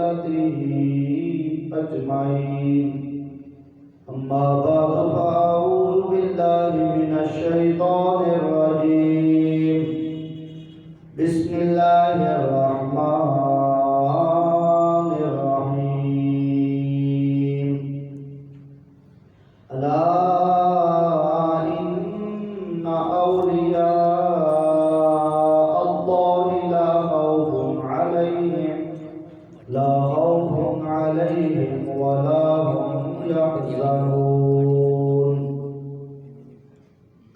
وذريته أجمعين. أما بعد فأعوذ بالله من الشيطان الرجيم. بسم الله الرحمن الرحيم. ألا إن أولياء الله لا خوف عليهم ولا هم يحزنون.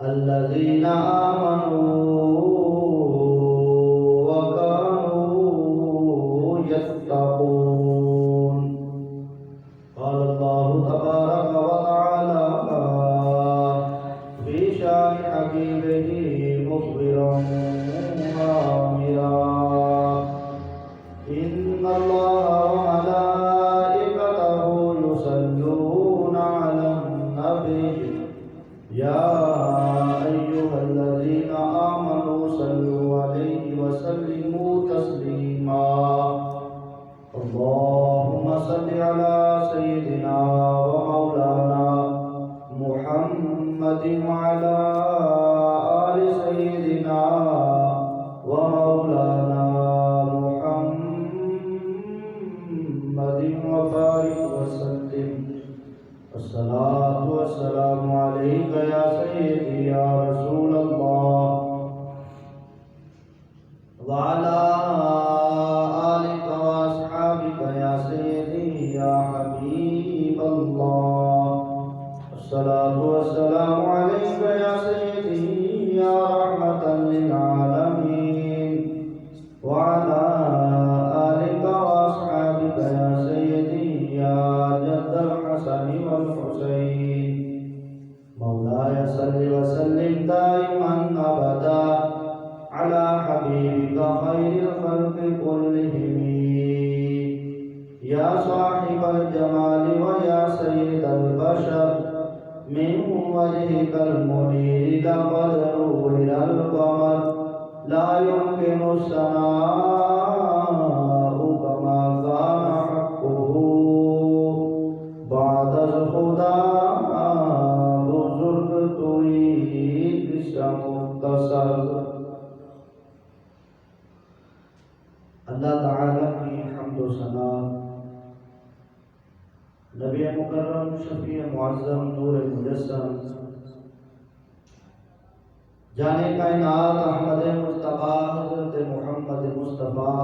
الذين آمنوا وكانوا يتقون. قال الله تبارك وتعالى في شأن حبيبه مخبرا وآمرا: إن الله وملائكته يصلون على النبي يا أيها الذين آمنوا صلوا عليه وسلموا تسليما. اللهم صل على سيدنا ومولانا محمد وعلى آل سيدنا ومولانا محمد وبارك وسلم. الصلاة والسلام عليك يا سيدي يا رسول الله وعلى آلك وأصحابك يا سيدي يا حبيب الله. الصلاة والسلام عليك يا سيدي يا رحمة للعالمين وعلى آلك وأصحابك يا سيدي يا جد الحسن والحسين. مولاي صل وسلم دائما أبدا على حبيبك خير الخلق كلهم يا صاحب الجمال ويا سيد البشر. من وجهك المنير لقد روي القمر لا يمكن الثناء كما كان حقه بعد الهدى بزرگ تريد مختصر. اللہ تعالیٰ کی حمد و ثنا نبی مکرم شفیع معظم نور مجسم جانے کائنات احمد مصطفیٰ حضرت محمد مصطفیٰ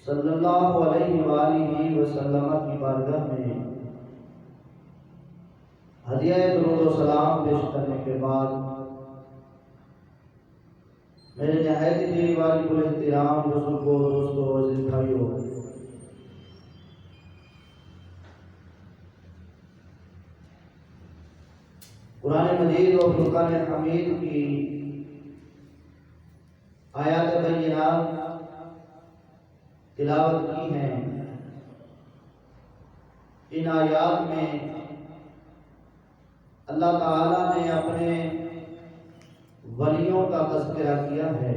صلی اللہ علیہ وآلہ وسلم کی بارگاہ میں ہدیہ درود و سلام پیش کرنے کے بعد میرے نہایت ہی واجب الاحترام بزرگوں، دوستوں، عزیز بھائیوں، قرآن مجید اور فرقان حمید کی آیات بینات تلاوت کی ہیں. ان آیات میں اللہ تعالیٰ نے اپنے ولیوں کا تذکرہ کیا ہے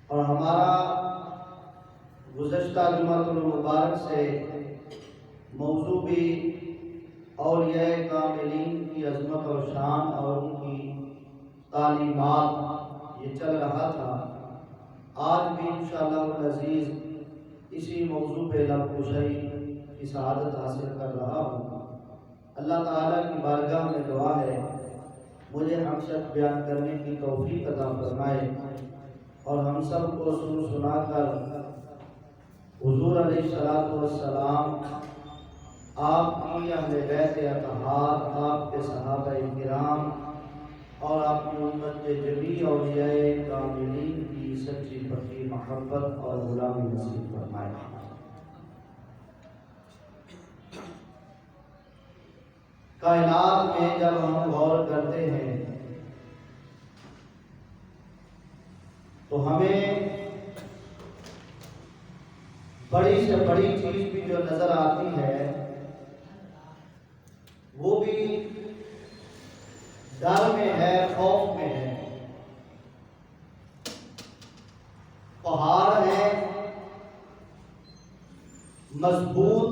اور ہمارا گزشتہ جمعۃ المبارک سے موضوع بھی اولیاء کاملین کی عظمت اور شان اور ان کی تعلیمات یہ چل رہا تھا. آج بھی انشاءاللہ العزیز اسی موضوع پہ لب کشائی کی سعادت حاصل کر رہا ہوں. اللہ تعالیٰ کی بارگاہ میں دعا ہے مجھے حقیقت بیان کرنے کی توفیق عطا فرمائے اور ہم سب کو سن سنا کر حضور علیہ السلام، آپ کی اہل بیت اطہار، آپ کے صحابہ کرام اور آپ کی امت کے جمیع اولیاء کاملین کی سچی پکی محبت اور غلامی نصیب فرمائے. کائنات میں جب ہم غور کرتے ہیں تو ہمیں بڑی سے بڑی چیز بھی جو نظر آتی ہے وہ بھی ڈر میں ہے، خوف میں ہے. پہاڑ ہیں، مضبوط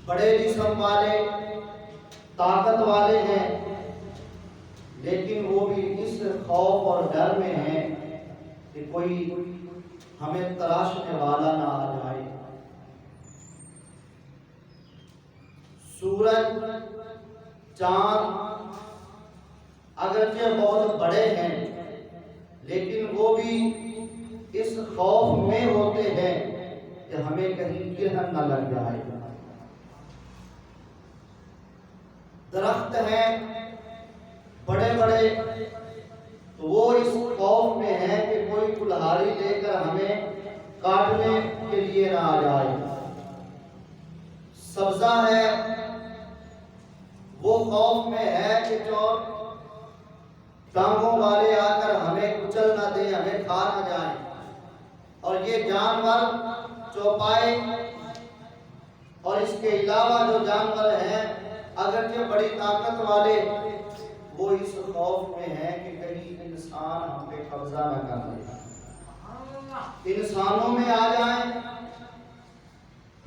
بڑے جسم والے طاقت والے ہیں، لیکن وہ بھی اس خوف اور ڈر میں ہیں کہ کوئی ہمیں تراشنے والا نہ آ جائے۔ سورج، چاند اگرچہ بہت بڑے ہیں، لیکن وہ بھی اس خوف میں ہوتے ہیں کہ ہمیں کہیں گرہن نہ لگ جائے۔ درخت ہیں بڑے بڑے، تو وہ اس خوف میں ہے کہ کوئی کلہاڑی لے کر ہمیں کاٹنے کے لیے نہ آ جائے۔ سبزہ ہے، وہ خوف میں ہے کہ چور ٹانگوں والے آ کر ہمیں کچل نہ دیں، ہمیں کھا نہ جائیں۔ اور یہ جانور چوپائے اور اس کے علاوہ جو جانور ہیں اگرچہ بڑی طاقت والے، وہ اس خوف میں ہیں کہ کہیں انسان ہم پہ قبضہ نہ کر لے، انسانوں میں آ جائیں۔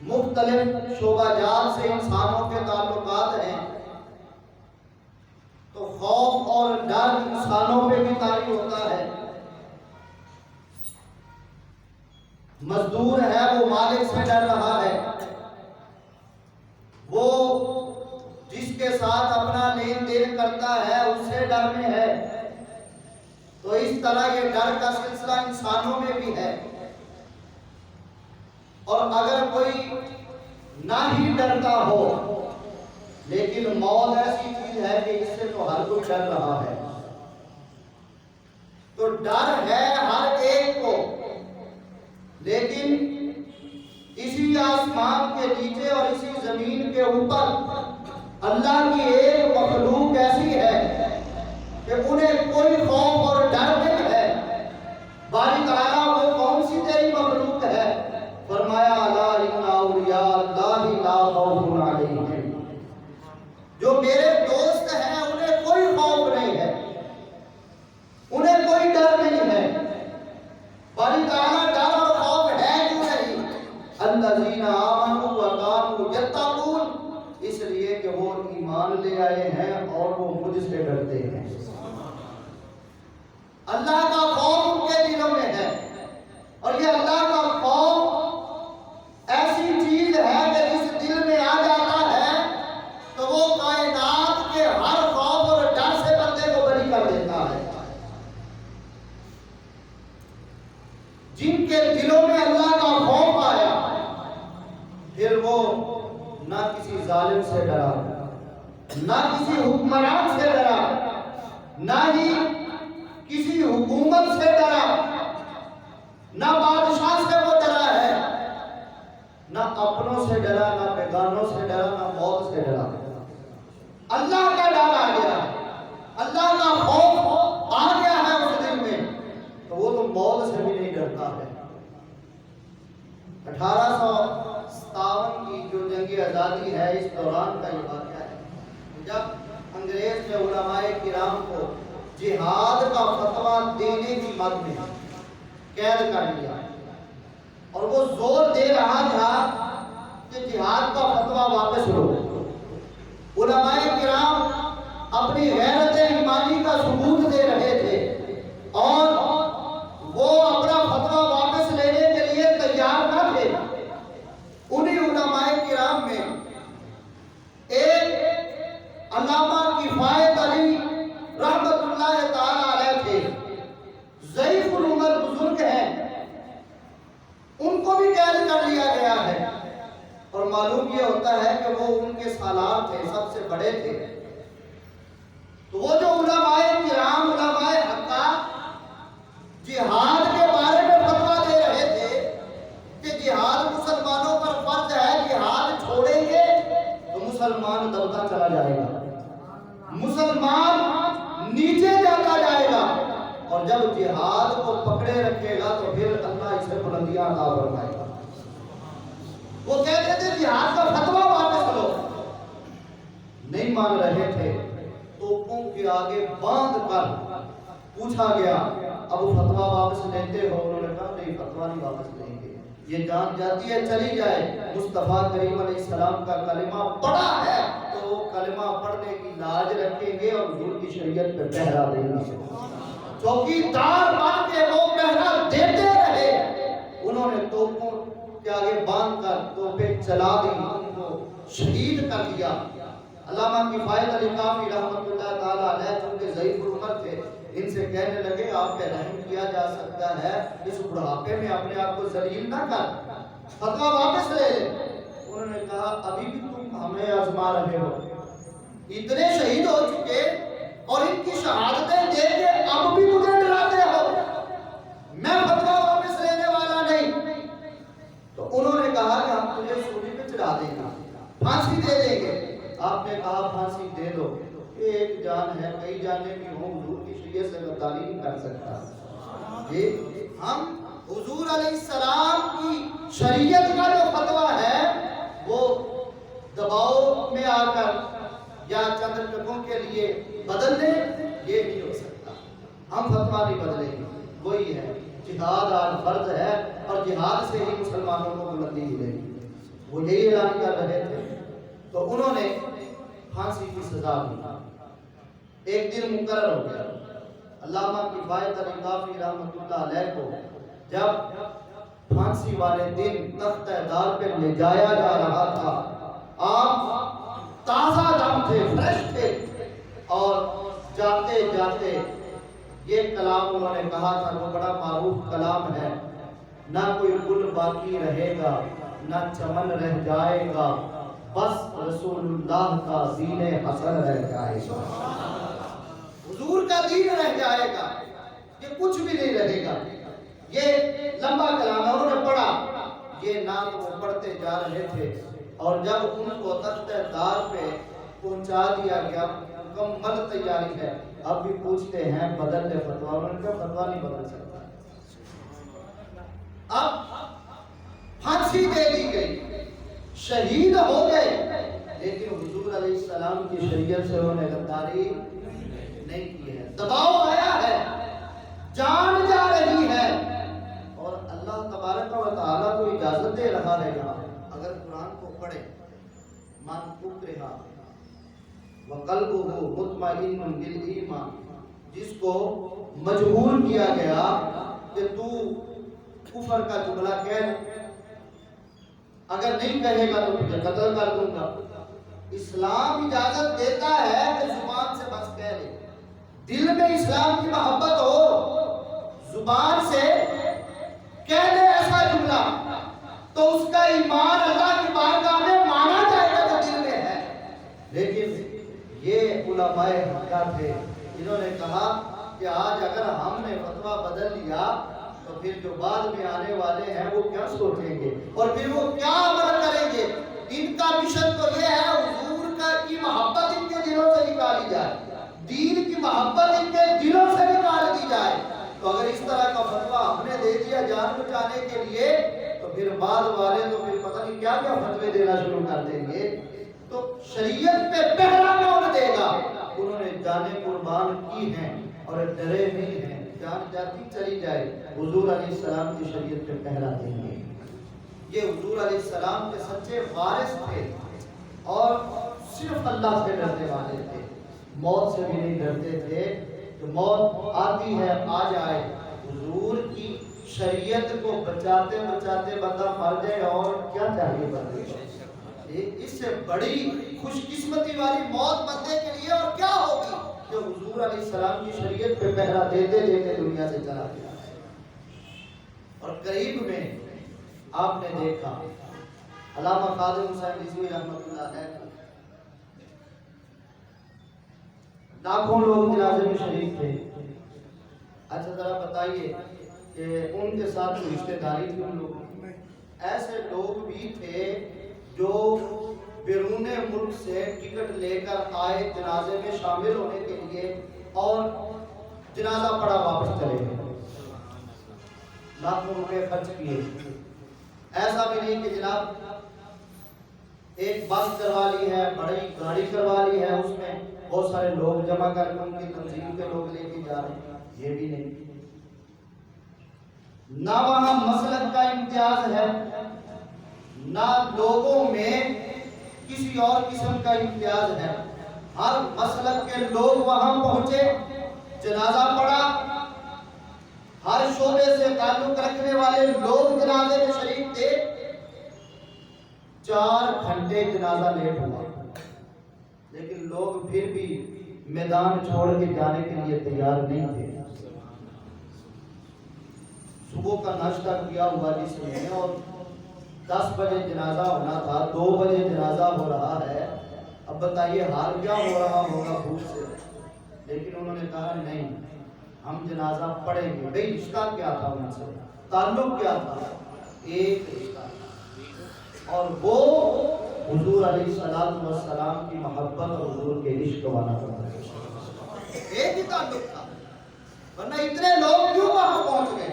مختلف شعبہ جات سے انسانوں کے تعلقات ہیں، تو خوف اور ڈر انسانوں پہ بھی طاری ہوتا ہے۔ مزدور ہے، وہ مالک سے ڈر رہا ہے، وہ جس کے ساتھ اپنا لین دین کرتا ہے اس سے ڈر میں ہے۔ تو اس طرح یہ ڈر کا سلسلہ انسانوں میں بھی ہے۔ اور اگر کوئی نہ ہی ڈرتا ہو، لیکن موت ایسی چیز ہے کہ اس سے تو ہر کوئی ڈر رہا ہے، تو ڈر ہے ہر ایک کو، لیکن اسی آسمان کے نیچے اور اسی زمین کے اوپر اللہ کی ایک مخلوق ایسی ہے کہ انہیں کوئی خوف اور ڈر نہیں ہے۔ باری تعالیٰ وہ کون سی تیری مخلوق ہے؟ فرمایا الا ان اولیاء اللہ لا خوف علیہم، جو میرے دوست ہیں انہیں کوئی خوف نہیں ہے، انہیں کوئی ڈر نہیں ہے۔ باری تعالیٰ ڈر اور خوف ہے کیوں نہیں؟ الذین آمنوا وکانوا یتقون، اس لیے کہ وہ ایمان لے آئے ہیں اور وہ مجھ سے ڈرتے ہیں۔ اللہ کا خوف ان کے دلوں میں ہے، اور یہ اللہ کا خوف ایسی چیز ہے کہ جس دل میں آ جاتا ہے تو وہ کائنات کے ہر خوف اور ڈر سے بندے کو بری کر دیتا ہے۔ جن کے دلوں میں اللہ کا خوف آیا، پھر وہ نہ کسی ظالم سے ڈرا، نہ کسی حکمران سے ڈرا، نہ ہی کسی حکومت سے ڈرا، نہ بادشاہ سے وہ ڈرا ہے، نہ اپنوں سے ڈرا، نہ بیگانوں سے ڈرا، نہ موت سے ڈرا۔ اللہ کا ڈر آ گیا، اللہ کا خوف آ گیا ہے اس دل میں، تو وہ تو موت سے بھی نہیں ڈرتا ہے۔ 1857 کی جو جنگ آزادی ہے، اس دوران کا یہ واقعہ ہے جب انگریز نے علماء کرام کو جہاد کا فتویٰ دینے کی مد میں قید کر لیا، اور وہ زور دے رہا تھا کہ جہاد کا فتویٰ واپس لو۔ علماء کرام اپنی غیرت ایمانی کا ثبوت دے رہے تھے، اور وہ اپنا فتویٰ واپس لینے کے لیے تیار نہ تھے۔ انہی علماء کرام میں ایک علامہ کفایت علی رحمت اللہ تعالی علیہ تھے، ضعیف العمر بزرگ ہیں، ان کو بھی قید کر لیا گیا ہے۔ اور معلوم یہ ہوتا ہے کہ وہ ان کے سالار تھے، سب سے بڑے تھے۔ تو وہ جو علماء کرام، علماء حقاق جہاد کے بارے میں فتویٰ دے رہے تھے کہ جہاد مسلمانوں پر فرض ہے، جہاد چھوڑیں گے تو مسلمان دبتا چلا جائے گا، مسلمان نیچے جاتا جائے گا، اور جب جہاد کو پکڑے رکھے گا تو پھر اللہ اسے بلندیاں عطا فرمائے گا۔ وہ کہتے تھے جہاد کا فتویٰ واپس لو، نہیں مان رہے تھے۔ توپوں کے آگے باندھ کر پوچھا گیا اب فتویٰ واپس لیتے ہو؟ انہوں نے کہا نہیں، فتویٰ نہیں واپس لیں گے۔ یہ جان جاتی ہے چلی جائے، مصطفیٰ کریم علیہ السلام کا کلمہ پڑھا ہے تو وہ کلمہ پڑھنے کی لاج رکھیں گے اور حضور کی شریعت پہ پہرا دیں گے۔ چوکیدار بن کے وہ پہرا دیتے رہے، انہوں نے توپوں کے آگے باندھ کر توپیں چلا دی، ان کو شہید کر دیا۔ علامہ کفایت علی کافی رحمۃ اللہ تعالیٰ علیہ چونکہ ضعیف العمر تھے، ان سے کہنے لگے آپ پہ رحم کیا جا سکتا ہے، اس بڑھاپے میں اپنے آپ کو ذلیل نہ کر، فتویٰ واپس لے لے۔ انہوں نے کہا ابھی بھی تم ہمیں آزما رہے ہو، اتنے شہید ہو چکے اور ان کی شہادتیں دے کے اب بھی مجھے ڈراتے ہو، میں فتویٰ واپس لینے والا نہیں۔ تو انہوں نے کہا کہ ہم تجھے سولی پہ چڑھا دیں گے، پھانسی دے دیں گے۔ آپ نے کہا پھانسی دے دو، یہ ایک جان ہے، کئی جانیں بھی ہوں، حضور کی شریعت سے غداری نہیں کر سکتا۔ یہ ہم حضور علیہ السلام کی شریعت کا جو فتویٰ ہے وہ دباؤ میں آ کر یا چند ٹکوں کے لیے بدل دیں، یہ نہیں ہو سکتا۔ ہم فتویٰ نہیں بدلیں گے، وہی ہے جہاد آج فرض ہے اور جہاد سے ہی مسلمانوں کو بلندی ملے گی، وہ یہی اعلان کر رہے تھے۔ تو انہوں نے پھانسی کی سزا دی، ایک دن مقرر ہو گیا۔ علامہ کفایت علی کافی رحمۃ اللہ علیہ کو جب پھانسی والے دن تخت دار پہ لے جایا جا رہا تھا، آپ تازہ دم تھے، فریش تھے، اور جاتے جاتے یہ کلام انہوں نے کہا تھا، وہ بڑا معروف کلام ہے، نہ کوئی گل باقی رہے گا، نہ چمن رہ جائے گا، بس رسول اللہ کا دین حسن رہ جائے گا، حضور کا دین رہ جائے گا، یہ کچھ بھی نہیں رہے گا۔ یہ لمبا کلام ہے، انہوں نے پڑھا، یہ نام وہ پڑھتے جا رہے تھے، اور جب ان کو تخت دار پہ پہنچا دیا گیا، مکمل تیاری ہے، اب بھی پوچھتے ہیں بدل دے فتویٰ، انہوں نے کہا فتویٰ نہیں بدل سکتا۔ اب پھانسی دے دی گئی، شہید ہو گئے، لیکن حضور علیہ السلام کی شریعت سے انہوں نے غداری نہیں کی ہے، دباؤ آیا ہے، جان جا رہی ہے، اور اللہ تبارک و تعالیٰ کو اجازت دے رہا ہے یہاں اگر قرآن کو پڑھے، من اکرہ وقلبہ مطمئن بالایمان، جس کو مجبور کیا گیا کہ تو کفر کا جملہ کہہ، اگر نہیں کہے گا تو تجھے قتل کر دوں گا۔ اسلام اجازت دیتا ہے کہ زبان سے بس کہہ لے، دل میں اسلام کی محبت ہو، زبان سے کہہ دے ایسا جملہ تو اس کا ایمان اللہ کی بارگاہ میں مانا جائے گا جو دل میں ہے۔ لیکن یہ علماء مکہ تھے، انہوں نے کہا کہ آج اگر ہم نے فتویٰ بدل لیا تو پھر جو بعد میں آنے والے ہیں وہ کیا سوچیں گے اور پھر وہ کیا عمل کریں گے۔ ان کا مشن تو یہ ہے حضور کی محبت ان کے دلوں سے نکالی جائے، دین کی محبت ان کے دلوں سے نکال دی جائے۔ تو اگر اس طرح کا فتویٰ ہم نے دے دیا جان بچانے کے لیے تو پھر بعد والے تو پھر پتہ نہیں کیا کیا فتوے دینا شروع کر دیں گے۔ تو شریعت پہ پہرا کون دے گا؟ انہوں نے جانیں قربان کی ہیں اور ڈرے نہیں ہیں، جان جاتی چلی جائے، حضور علیہ السلام کی شریعت پہ پہرا دیں گے۔ یہ حضور علیہ السلام کے سچے وارث تھے اور صرف اللہ سے ڈرنے والے تھے، موت سے بھی نہیں ڈرتے تھے کہ موت آتی ہے آ جائے۔ حضور کی شریعت کو بچاتے بچاتے بندہ مر جائے اور کیا چاہیے بندے کو، اس سے بڑی خوش قسمتی والی موت بندے کے لیے اور کیا ہوگی جو حضور علیہ السلام کی شریعت پہ پہرا دیتے دیتے دنیا سے چلا گیا۔ اور قریب میں آپ نے دیکھا علامہ قادر حسین رضوی رحمۃ اللہ علیہ، لاکھوں لوگ جنازے میں شریک تھے۔ اچھا ذرا بتائیے کہ ان کے ساتھ رشتہ داری تھی، ان لوگوں ایسے لوگ بھی تھے جو بیرون ملک سے ٹکٹ لے کر آئے جنازے میں شامل ہونے کے لیے اور جنازہ پڑا واپس چلے گئے، لاکھوں روپے خرچ کیے۔ ایسا بھی نہیں کہ جناب ایک بس کروا لی ہے، بڑی گاڑی کروا لی ہے، اس میں بہت سارے لوگ جمع کر کے ان کی تنظیم کے لوگ لے کے جا رہے ہیں، یہ بھی نہیں۔ نہ وہاں مسلک کا امتیاز ہے، نہ لوگوں میں کسی اور قسم کا امتیاز ہے۔ ہر مسلک کے لوگ وہاں پہنچے، جنازہ پڑھا، ہر شعبے سے تعلق رکھنے والے لوگ جنازے میں شریک تھے۔ 4 گھنٹے جنازہ لیٹ ہوا، لیکن لوگ پھر بھی میدان چھوڑ کے جانے کے لیے تیار نہیں تھے۔ صبح کا ناشتہ کیا ہوا جس نے، اور 10 بجے جنازہ ہونا تھا، 2 بجے جنازہ ہو رہا ہے۔ اب بتائیے حال کیا ہو رہا ہوگا بھوک سے، لیکن انہوں نے کہا نہیں، ہم جنازہ پڑھیں گے۔ بھئی رشتہ کیا تھا ان سے، تعلق کیا تھا؟ ایک رشتہ، اور وہ حضور علیہ السلام کی محبت اور حضور کے عشق والا تھا، ایک ہی تعلق تھا۔ ورنہ اتنے لوگ کیوں وہاں پہنچ گئے؟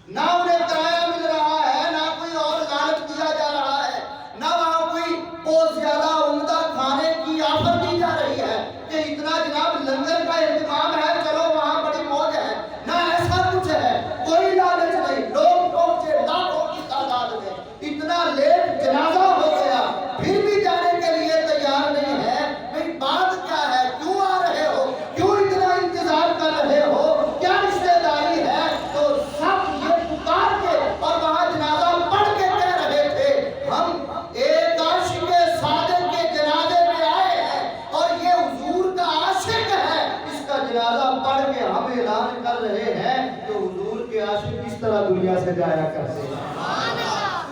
نہ انہیں کرایہ مل رہا ہے، نہ کوئی اور لالچ دیا جا رہا ہے، نہ وہاں کوئی بہت زیادہ عمدہ کھانے کی آفر دی جا رہی ہے کہ اتنا جناب لنگر کا اہتمام ہے، چلو وہاں بڑی موج ہے، نہ ایسا کچھ ہے، کوئی لالچ نہیں۔ لوگ پہنچے لاکھوں کی تعداد میں، اتنا لیٹ جنازہ ہو گیا، پھر بھی جانے کے لیے تیار نہیں ہے۔ بھئی بات کیا ہے؟ کیوں آ رہے ہو؟ کیوں اتنا انتظار کر رہے ہو؟ کیا رشتہ داری ہے؟ تو سب یہ پکار کے اور وہاں جنازہ پڑھ کے کہہ رہے تھے، ہم ایک عاشق صادق کے جنازے میں آئے ہیں اور یہ حضور کا عاشق ہے، اس کا جنازہ پڑھ کے ہم اعلان کر رہے ہیں کہ حضور کے عاشق کس طرح دنیا سے جایا کرتے ہیں۔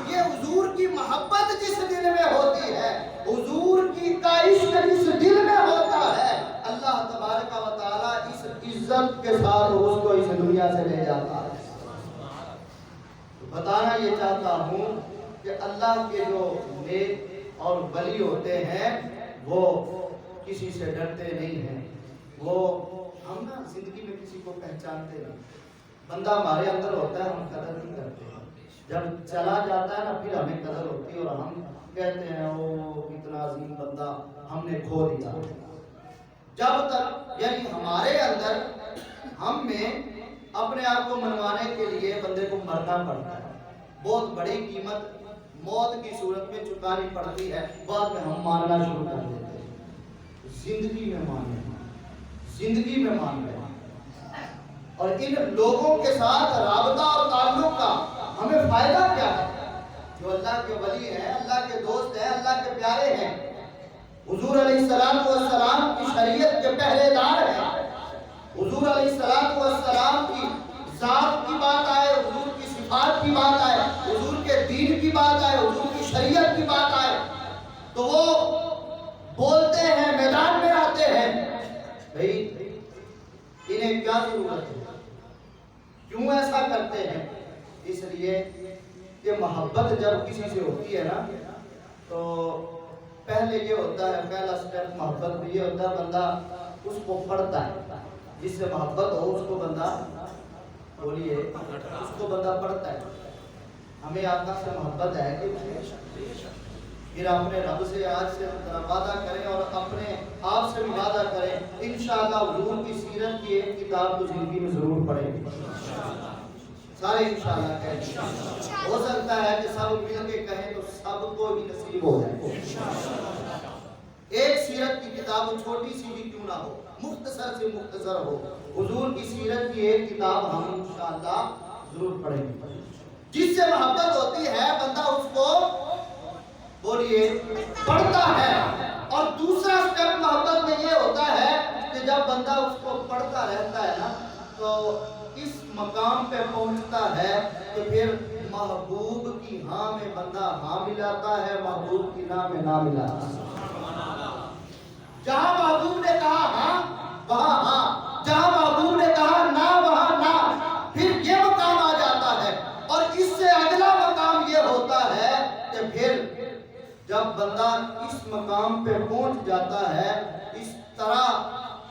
یہ حضور کی محبت جس دل میں ہوتی ہے، حضور کی کا عشق جس دل میں ہوتا ہے، اللہ تبارک و تعالیٰ اس عزت کے ساتھ اس کو اس دنیا سے لے جاتا ہے۔ بتانا یہ چاہتا ہوں کہ اللہ کے جو نیک اور ولی ہوتے ہیں وہ کسی سے ڈرتے نہیں ہیں۔ وہ ہم نا زندگی میں کسی کو پہچانتے نہیں، بندہ ہمارے اندر ہوتا ہے ہم قدر نہیں کرتے، جب چلا جاتا ہے نا پھر ہمیں قدر ہوتی ہے اور ہم کہتے ہیں او اتنا عظیم بندہ ہم نے کھو دیا۔ جب تک یعنی ہمارے اندر ہم میں اپنے آپ کو منوانے کے لیے بندے کو مرنا پڑتا ہے، بہت بڑی قیمت موت کی صورت میں چکانی پڑتی ہے، بعد میں ہم ماننا شروع کر دیتے ہیں۔ زندگی میں ماننا، زندگی میں مان رہے ہیں، اور ان لوگوں کے ساتھ رابطہ اور تعلق کا ہمیں فائدہ کیا ہے؟ جو اللہ کے ولی ہیں، اللہ کے دوست ہیں، اللہ کے پیارے ہیں، حضور علیہ السلام کی شریعت کے پہرے دار ہیں، حضور علیہ السلام کی ذات کی بات آئے، حضور کی صفات کی بات آئے، حضور کے دین کی بات آئے، حضور کی شریعت کی بات آئے، تو وہ بولتے ہیں، میدان میں آتے ہیں۔ بھئی انہیں کیا ضرورت ہے؟ کیوں ایسا کرتے ہیں؟ اس لیے کہ محبت جب کسی سے ہوتی ہے نا تو پہلے یہ ہوتا ہے، پہلا سٹیپ محبت میں یہ ہوتا ہے بندہ اس کو پڑھتا ہے، جس سے محبت ہو اس کو بندہ بولیے اس کو بندہ پڑھتا ہے۔ ہمیں آقا سے محبت ہے کہ پھر اپنے رب سے آج سے وعدہ کریں اور اپنے آپ سے بھی وعدہ کریں، انشاءاللہ حضور کی سیرت کی ایک کتاب تو زندگی میں ضرور پڑھیں گے، سارے انشاءاللہ کہیں۔ ہو سکتا ہے کہ سب مل کے کہیں تو سب کو ہی نصیب ہو جائے۔ ایک سیرت کی کتاب چھوٹی سی بھی کیوں نہ ہو، مختصر سے مختصر ہو، حضور کی سیرت کی ایک کتاب ہم انشاءاللہ ضرور پڑھیں گے۔ جس سے محبت ہوتی ہے بندہ اس کو بولیے پڑھتا ہے، اور دوسرا سٹیپ محبت میں یہ ہوتا ہے کہ جب بندہ اس کو پڑھتا رہتا ہے نا تو اس مقام پہ پہنچتا ہے کہ پھر محبوب کی ہاں میں بندہ ہاں ملاتا ہے، محبوب کی نہ میں نہ ملاتا ہے۔ جہاں محبوب نے کہا ہاں وہاں ہاں، جہاں محبوب نے کہا نہ وہاں نہ، پھر یہ مقام آ جاتا ہے۔ اور اس سے اگلا مقام یہ ہوتا ہے کہ پھر جب بندہ اس مقام پہ پہنچ جاتا ہے، اس طرح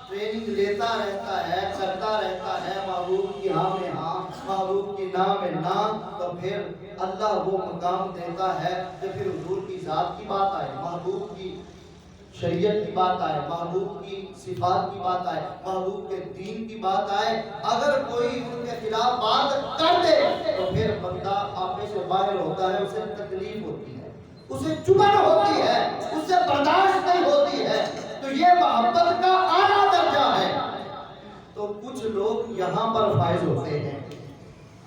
ٹریننگ لیتا رہتا ہے، کرتا رہتا ہے، محبوب کی ہاں میں ہاں، محبوب کی نہ میں نہ، تو پھر اللہ وہ مقام دیتا ہے کہ پھر حضور کی ذات کی بات آئے، محبوب کی شریعت کی بات آئے، محبوب کی صفات کی بات آئے، محبوب کے دین کی بات آئے، اگر کوئی ان کے خلاف بات کر دے بندہ آپے سے باہر ہوتا ہے اسے تکلیف ہوتی ہے, اسے چبھن ہوتی ہے, اسے برداشت نہیں ہوتی ہے, تو یہ محبت کا اعلیٰ درجہ ہے. تو کچھ لوگ یہاں پر فائز ہوتے ہیں.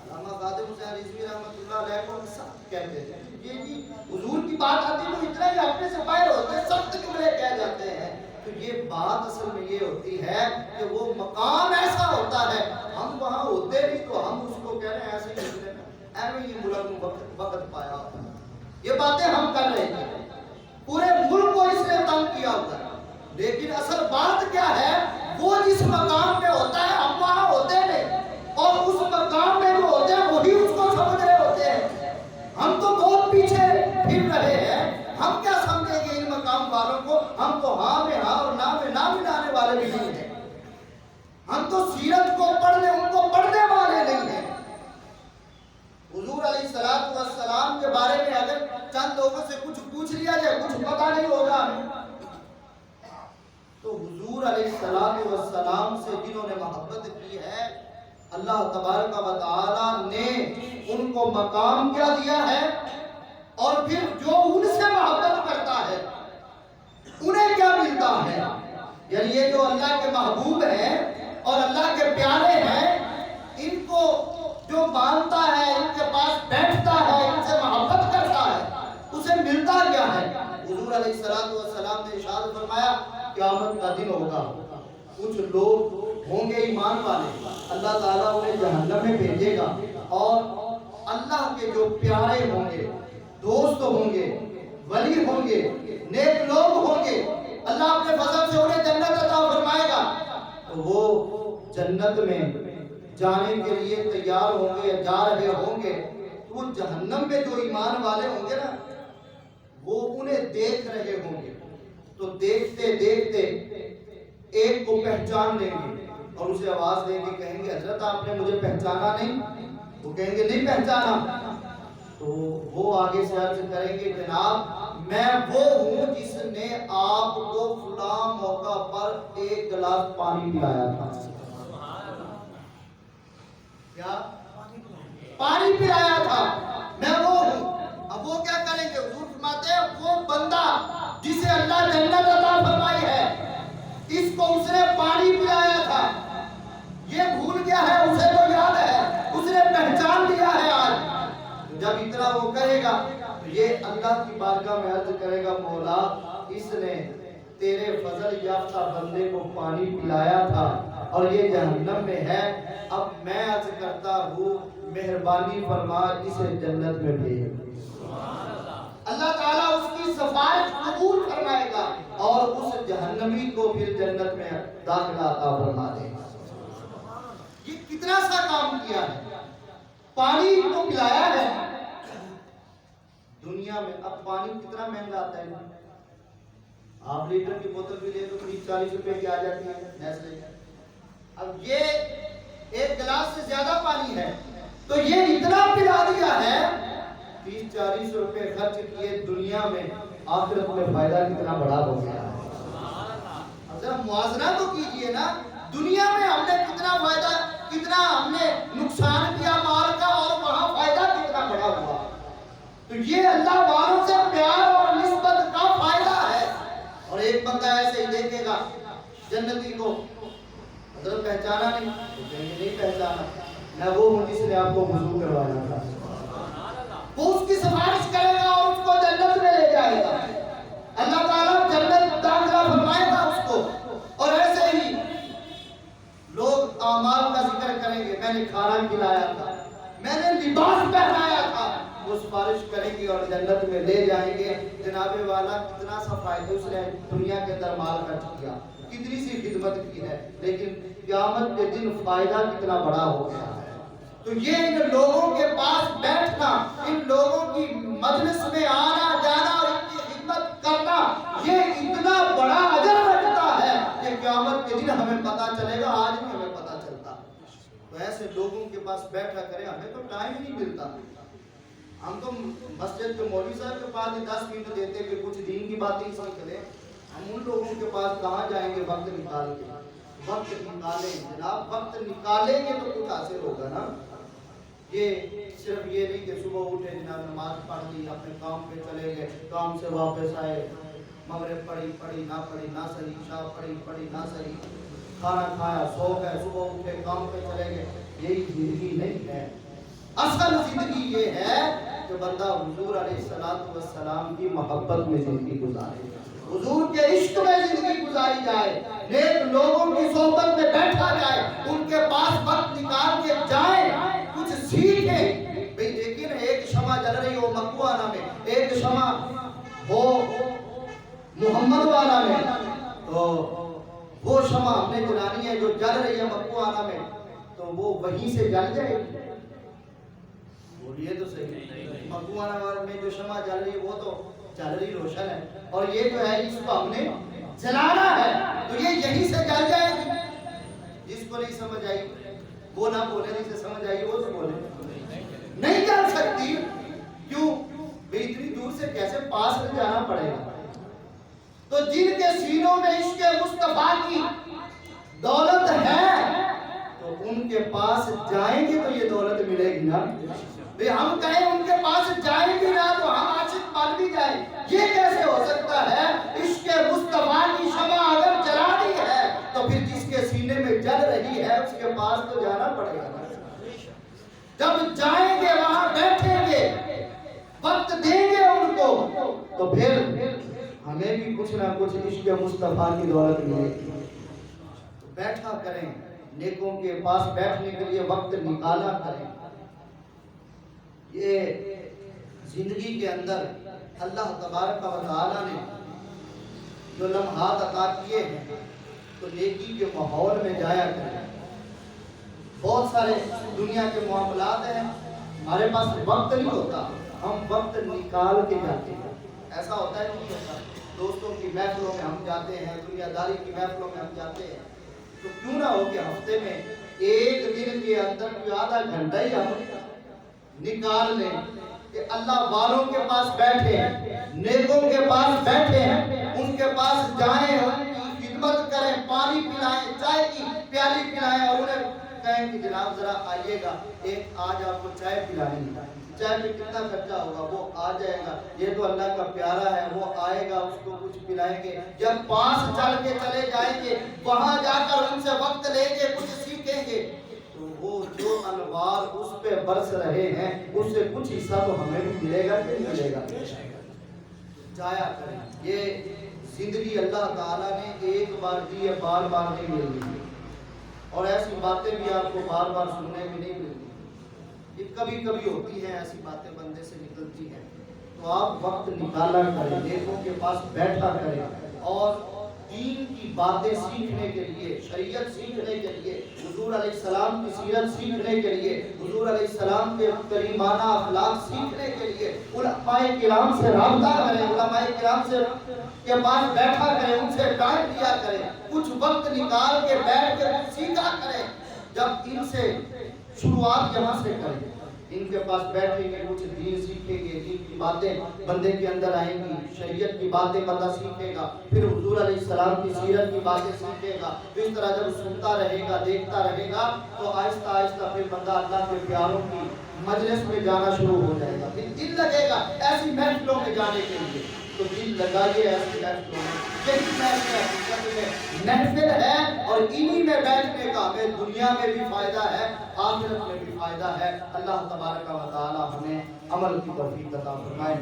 علامہ قادر حسین رضوی رحمۃ اللہ علیہ کو سخت کہتے تھے, یہ جی حضور کی بات آتی ہے تو اتنا ہی اپنے سے باہر ہوتے ہیں, سخت جملے کہہ جاتے ہیں. تو یہ بات اصل میں یہ ہوتی ہے کہ وہ مقام ایسا ہوتا ہے, ہم وہاں ہوتے نہیں تو ہم اس کو کہہ رہے ہیں ایسے ہی نکلے نا, ایویں یہ ملک وقت پایا ہوتا ہے. یہ باتیں ہم کر رہے ہیں, پورے ملک کو اس نے تنگ کیا ہوتا ہے, لیکن اصل بات کیا ہے, وہ جس مقام پہ ہوتا ہے ہم وہاں ہوتے نہیں, اور اس مقام میں جو ہوتے ہیں وہی اس کو سمجھ رہے ہوتے ہیں. ہم تو بہت پیچھے پھر رہے ہیں, ہم کیا سمجھیں گے ان مقام والوں کو, ہم تو ہاں میں ہاں اور نہ میں نہ ملانے والے بھی نہیں ہیں. ہم تو سیرت کو پڑھنے ان کو پڑھنے والے نہیں ہیں. حضور علیہ الصلوۃ والسلام کے بارے میں اگر چند لوگوں سے کچھ پوچھ لیا جائے, کچھ پتہ نہیں ہوگا, تو حضور علیہ الصلوۃ والسلام سے جنہوں نے محبت کی ہے, اللہ تبارک و تعالی نے ان کو مقام کیا دیا ہے, اور پھر جو ان سے محبت کرتا ہے انہیں کیا ملتا ہے. یعنی یہ جو اللہ کے محبوب ہیں اور اللہ کے پیارے ہیں, ان کو جو مانتا ہے, ان کے پاس بیٹھتا ہے, ان سے محبت کرتا ہے, اسے ملتا کیا ہے. حضور علیہ الصلوۃ والسلام نے ارشاد فرمایا, قیامت کا دن ہوگا, کچھ لوگ ہوں گے ایمان والے, اللہ تعالیٰ انہیں جہنم میں بھیجے گا, اور اللہ کے جو پیارے ہوں گے, دوست ہوں گے, ولی ہوں گے, نیک لوگ ہوں گے, اللہ اپنے فضل سے انہیں جنت عطا فرمائے گا. تو وہ جنت میں جانے کے لیے تیار ہوں گے, جا رہے ہوں گے, تو وہ جہنم میں جو ایمان والے ہوں گے نا, وہ انہیں دیکھ رہے ہوں گے. تو دیکھتے دیکھتے ایک کو پہچان لیں گے اور اسے آواز دیں گے, کہیں گے حضرت آپ نے مجھے پہچانا نہیں. وہ کہیں گے نہیں پہچانا. تو وہ آگے سے عرض کریں گے, جناب میں وہ ہوں جس نے آپ کو فلاں موقع پر ایک گلاس پانی پلایا تھا. کیا پانی پلایا تھا, میں وہ ہوں. اب وہ کیا کریں گے, حضور فرماتے ہیں وہ بندہ جسے اللہ جنت عطا فرمائی ہے, اس کو اس نے پانی پلایا تھا, یہ بھول گیا ہے, اسے تو یاد ہے, اس نے پہچان لیا ہے. آج جب اتنا وہ کہے گا تو یہ اللہ کی بارگاہ میں عرض کرے گا, مولا اس نے تیرے فضل یافتہ بندے کو پانی پلایا تھا اور یہ جہنم میں ہے, اب میں عرض کرتا ہوں مہربانی فرما اسے جنت میں بھیج. اللہ تعالیٰ اس کی سفارش قبول فرمائے گا اور اس جہنمی کو پھر جنت میں داخلہ عطا فرما دے گا. یہ کتنا سا کام کیا ہے, پانی کو پلایا ہے. دنیا میں اب پانی کتنا مہنگا آتا ہے, آپ لیٹر کی بوتل بھی لے تو 30-40 روپے کی آ جاتی ہے. اب یہ ایک گلاس سے زیادہ پانی ہے, تو یہ اتنا پلا دیا ہے, 30-40 روپے خرچ کیے دنیا میں, آخرت میں فائدہ کتنا بڑا ہو گیا ہے. اب ذرا موازنہ تو کیجئے نا, دنیا میں ہم نے کتنا فائدہ, کتنا ہم نے نقصان کیا مال کا, اور وہاں فائدہ کتنا بڑا ہوا. تو یہ اللہ والوں سے پیار اور نسبت کا فائدہ ہے. اور ایک بندہ ایسے ہی دیکھے گا جنتی کو, حضرت پہچانا نہیں, نہیں پہچانا, میں وہ ہوں جس نے آپ کو وضو کروایا تھا. وہ اس کی سفارش کرے گا اور اس کو جنت میں لے جائے گا. اللہ تعالیٰ جنت داخلہ فرمائے گا اس کو. اور ایسے ہی لوگ اعمال کا ذکر کریں گے, میں نے کھانا کھلایا تھا, میں نے لباس پہنایا تھا, وہ سفارش کریں گے اور جنت میں لے جائیں گے. جناب والا کتنا سا فائدہ اس نے دنیا کے اندر مال خرچ کیا, کتنی سی خدمت کی ہے, لیکن قیامت کے دن فائدہ کتنا بڑا ہو گیا ہے. تو یہ ان لوگوں کے پاس بیٹھنا, ان لوگوں کی مجلس میں آنا جانا اور ان کی خدمت کرنا, یہ اتنا بڑا اجر رکھتا ہے کہ قیامت کے دن ہمیں پتہ چلے گا, آج نہیں ہمیں پتہ چلتا. تو ایسے لوگوں کے پاس بیٹھا کریں, ہمیں تو ٹائم ہی نہیں ملتا. ہم تو مسجد کے مولوی صاحب کے پاس 10 منٹ دیتے کہ کچھ دین کی باتیں ہی سمجھ لیں. ہم ان لوگوں کے پاس کہاں جائیں گے وقت نکال کے. وقت نکالیں جناب, وقت نکالیں گے تو کچھ حاصل ہوگا نا. یہ صرف یہ نہیں کہ صبح اٹھے جناب نماز پڑھ لی اپنے کام پہ چلے گئے, کام سے واپس آئے, مغرب پڑھی نہ پڑھی نہ صحیح, عشاء پڑھی نہ صحیح, کھانا کھایا سو گئے, صبح اٹھے کام پہ چلے گئے. یہی زندگی نہیں ہے. اصل زندگی یہ ہے کہ بندہ حضور علیہ السلام کی محبت میں زندگی گزارے, حضور کے عشق میں زندگی گزاری جائے, نیک لوگوں کی صحبت میں بیٹھا جائے, ان کے پاس وقت نکال کے جائے, کچھ سیکھیں. بھئی دیکھیں نا, ایک شمع جل رہی ہو مکوانا میں, ایک شمع ہو محمد والا میں, تو وہ شمع ہم نے جلانی ہے جو جل رہی ہے مکوانا میں, تو وہ وہیں سے جل جائے. بولیے تو صحیح, مکوانا میں جو شمع جل رہی ہے وہ تو جل رہی روشن ہے, اور یہ جو ہے اس کو ہم نے جلانا ہے, تو یہ یہیں سے جل جائے گی. جس کو نہیں سمجھ آئی وہ نہ بولے, جسے سمجھ آئی وہ تو بولے. نہیں جل سکتی. کیوں؟ بے اتنی دور سے کیسے پاس میں جانا پڑے گا. تو جن کے سینوں میں عشق مصطفیٰ کی دولت ہے تو ان کے پاس جائیں گے تو یہ دولت ملے گی نا. ہم کہیں ان کے پاس جائیں گے نا تو ہم عاشق بن بھی جائیں, یہ کیسے ہو سکتا ہے؟ عشق مصطفیٰ کی شمع اگر جلا دی ہے تو پھر جس کے سینے میں جل رہی ہے اس کے پاس تو جانا پڑے گا. جب جائیں گے وہاں بیٹھیں گے, وقت دیں گے ان کو, تو پھر ہمیں بھی کچھ نہ کچھ عشق مصطفیٰ کی دولت ملے گی. بیٹھا کریں, نیکوں کے پاس بیٹھنے کے لیے وقت نکالا کریں. یہ زندگی کے اندر اللہ تبارک و تعالی نے جو لمحات عطا کیے ہیں تو نیکی کے ماحول میں جایا کریں. بہت سارے دنیا کے معاملات ہیں, ہمارے پاس وقت نہیں ہوتا, ہم وقت نکال کے جاتے ہیں. ایسا ہوتا ہے نہیں ہوتا؟ دوستوں کی محفلوں میں ہم جاتے ہیں, دنیا داری کی محفلوں میں ہم جاتے ہیں, تو کیوں نہ ہو کہ ہفتے میں ایک دن کے اندر کوئی آدھا گھنٹہ ہی ہم نکال لیں کہ اللہ والوں کے پاس بیٹھے, نیکوں کے پاس بیٹھے, ان کے پاس جائیں, ان کی خدمت کریں, پانی پلائیں, چائے کی پیالی پلائیں, اور انہیں کہیں کہ جناب ذرا آئیے گا, ایک آج آپ کو چائے پلانی ہے. چائے میں کتنا خرچہ ہوگا, وہ آ جائے گا, یہ تو اللہ کا پیارا ہے, وہ آئے گا, اس کو کچھ پلائیں گے. جب پاس چل کے چلے جائیں گے, وہاں جا کر ان سے وقت لیں گے, کچھ سیکھیں گے, تو وہ جو انوار اس پہ برس رہے ہیں اس سے کچھ حصہ تو ہمیں بھی ملے گا کہ نہیں ملے گا. جایا کریں. یہ زندگی اللہ تعالیٰ نے ایک بار دی ہے, بار بار نہیں ملتی, اور ایسی باتیں بھی آپ کو بار بار سننے میں نہیں ملتی. یہ کبھی کبھی ہوتی ہیں, ایسی باتیں بندے سے نکلتی ہیں, تو آپ وقت نکالا کریں, نیکوں کے پاس بیٹھا کریں, اور دین کی باتیں سیکھنے کے لیے, شریعت سیکھنے کے لیے, حضور علیہ السلام کی سیرت سیکھنے کے لیے, حضور علیہ السلام کے کریمانہ اخلاق سیکھنے کے لیے علماء کرام سے رابطہ کریں, علماء کرام سے کے پاس بیٹھا کریں, ان سے ٹائم دیا کریں, کچھ وقت نکال کے بیٹھ کے سیکھا کریں. جب ان سے شروعات یہاں سے کریں, ان کے پاس بیٹھیں گے, کچھ دین سیکھیں گے, دین کی باتیں بندے کے اندر آئیں گی, شریعت کی باتیں بندہ سیکھے گا, پھر حضور علیہ السلام کی سیرت کی باتیں سیکھے گا. اس طرح جب سنتا رہے گا, دیکھتا رہے گا, تو آہستہ آہستہ پھر بندہ اللہ کے پیاروں کی مجلس میں جانا شروع ہو جائے گا. پھر دل لگے گا ایسی محفلوں میں جانے کے لیے, تو دل لگائیے ایسی محفلوں میں. یہی محفل ہے, اور انہی میں بیٹھنے کا ہمیں دنیا میں بھی فائدہ ہے, آخرت میں بھی فائدہ ہے. اللہ تبارک و تعالی ہمیں عمل کی توفیق عطا فرمائے.